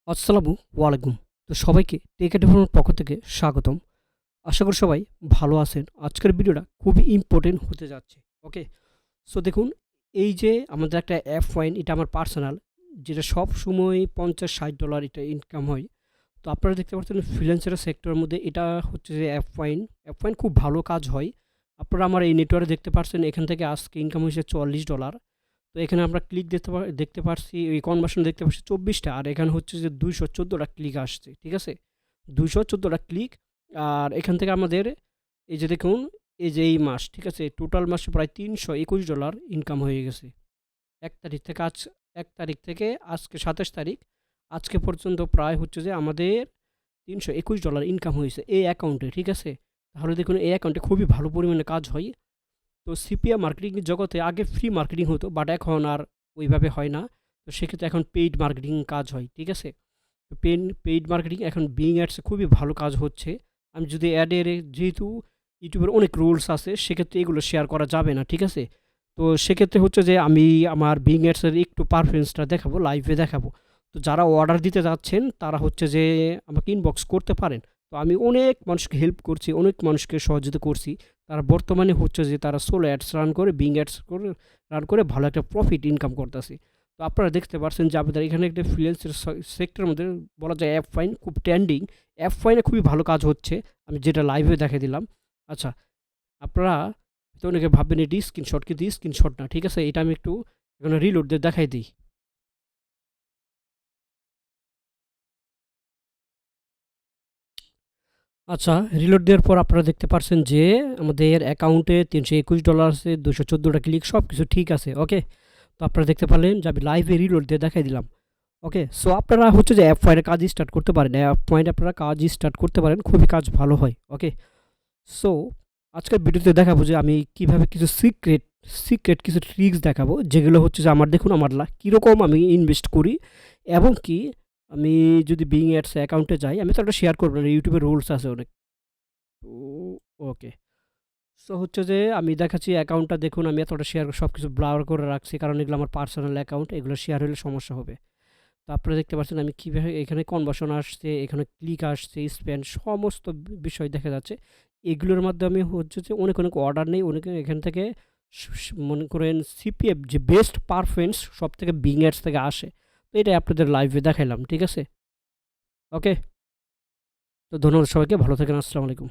আসসালামু আলাইকুম। তো সবাইকে টেক এডভান্সের পক্ষ থেকে স্বাগতম। আশা করি সবাই ভালো আছেন। আজকের ভিডিওটা খুবই ইম্পোর্টেন্ট হতে যাচ্ছে। ওকে? সো দেখুন, এই যে আমাদের একটা অ্যাপ ফাইন, এটা আমার পার্সোনাল, যেটা সবসময় $50-60 এটা ইনকাম হয়। তো আপনারা দেখতে পাচ্ছেন ফ্রিল্যান্সার সেক্টরের মধ্যে এটা হচ্ছে যে অ্যাপ ফাইন। অ্যাপ ফাইন খুব ভালো কাজ হয়। আপনারা আমার এই নেটওয়ার্কে দেখতে পাচ্ছেন, এখান থেকে আজকে ইনকাম হয়েছে $44। তো এখানে আমরা ক্লিক দেখতে পারছি, এই কনভার্সন দেখতে পাচ্ছি 24টা, আর এখানে হচ্ছে যে 214টা ক্লিক আসছে। ঠিক আছে? 214টা ক্লিক। আর এখান থেকে আমাদের এই যে দেখুন, এই যে এই মাস, ঠিক আছে? টোটাল মাসে প্রায় $321 ইনকাম হয়ে গেছে। ১ তারিখ থেকে আজ ১ তারিখ থেকে আজকে ২৭ তারিখ, আজকে পর্যন্ত প্রায় হচ্ছে যে আমাদের $321 ইনকাম হয়েছে এই অ্যাকাউন্টে। ঠিক আছে? তাহলে দেখুন, এই অ্যাকাউন্টে খুবই ভালো পরিমাণে কাজ হয়। তো সিপিএ মার্কেটিং জগতে আগে ফ্রি মার্কেটিং হতো, বাট এখন আর ওইভাবে হয় না। তো সেক্ষেত্রে এখন পেইড মার্কেটিং কাজ হয়। ঠিক আছে? তো পেইড মার্কেটিং এখন বিং অ্যাডসে খুবই ভালো কাজ হচ্ছে। আমি যদি অ্যাডের, যেহেতু ইউটিউবের অনেক রুলস আছে, সেক্ষেত্রে এগুলো শেয়ার করা যাবে না। ঠিক আছে? তো সেক্ষেত্রে হচ্ছে যে আমি আমার বিং অ্যাডসের একটু পারফরমেন্সটা দেখাবো, লাইভে দেখাবো। তো যারা অর্ডার দিতে যাচ্ছেন তারা হচ্ছে যে আমাকে ইনবক্স করতে পারেন। তো আমি অনেক মানুষকে হেল্প করছি, অনেক মানুষকে সহযোগিতা করছি। তারা বর্তমানে হচ্ছে যে তারা সোলো অ্যাডস রান করে, বিং অ্যাডস করে রান করে ভালো একটা প্রফিট ইনকাম করতেছে। তো আপনারা দেখতে পাচ্ছেন যে আমাদের এখানে একটা ফ্রিল্যান্সের সেক্টরের মধ্যে বলা যায় অ্যাপ ফাইন খুব ট্রেন্ডিং। অ্যাপ ফাইনে খুবই ভালো কাজ হচ্ছে, আমি যেটা লাইভে দেখে দিলাম। আচ্ছা, আপনারা তো অনেকে ভাববেন এটি স্ক্রিনশট, কিন্তু স্ক্রিনশট না। ঠিক আছে? এটা আমি একটু এখানে রিলোড দিয়ে দেখাই দিই। আচ্ছা, রিলোড দেওয়ার পর আপনারা দেখতে পাচ্ছেন যে আমাদের অ্যাকাউন্টে $321 আছে, 214টা ক্লিক, সব কিছু ঠিক আছে। ওকে? তো আপনারা দেখতে পারলেন যে আমি লাইভে রিলোড দিয়ে দেখাই দিলাম। ওকে? সো আপনারা হচ্ছে যে অ্যাপ ফাইন্ডে কাজ স্টার্ট করতে পারেন। অ্যাপ ফাইন্ডে আপনারা কাজ স্টার্ট করতে পারেন, খুবই কাজ ভালো হয়। ওকে? সো আজকের ভিডিওতে দেখাবো যে আমি কিভাবে কিছু সিক্রেট কিছু ট্রিক্স দেখাবো, যেগুলো হচ্ছে যে আমার দেখুন আমার কীরকম আমি ইনভেস্ট করি, এবং কি আমি যদি বিং অ্যাডস অ্যাকাউন্টে যাই, আমি তো একটা শেয়ার করবো না, ইউটিউবের রুলস আছে অনেক। তো ওকে, সো হচ্ছে যে আমি দেখাচ্ছি অ্যাকাউন্টটা দেখুন, আমি এতটা শেয়ার সব কিছু ব্লার করে রাখছি, কারণ এগুলো আমার পার্সোনাল অ্যাকাউন্ট, এগুলো শেয়ার হলে সমস্যা হবে। তো আপনারা দেখতে পাচ্ছেন আমি কীভাবে এখানে কনভার্সন আসছে, এখানে ক্লিক আসছে, স্পেন্ড, সমস্ত বিষয় দেখা যাচ্ছে। এগুলোর মাধ্যমে হচ্ছে যে অনেক অর্ডার নেই, অনেকে এখান থেকে মনে করেন সিপিএফ যে বেস্ট পারফরমেন্স সব থেকে বিং অ্যাডস থেকে আসে। তো এটাই আপনাদের লাইভে দেখাইলাম। ঠিক আছে? ওকে? তো ধন্যবাদ সবাইকে, ভালো থাকেন। আসসালামু আলাইকুম।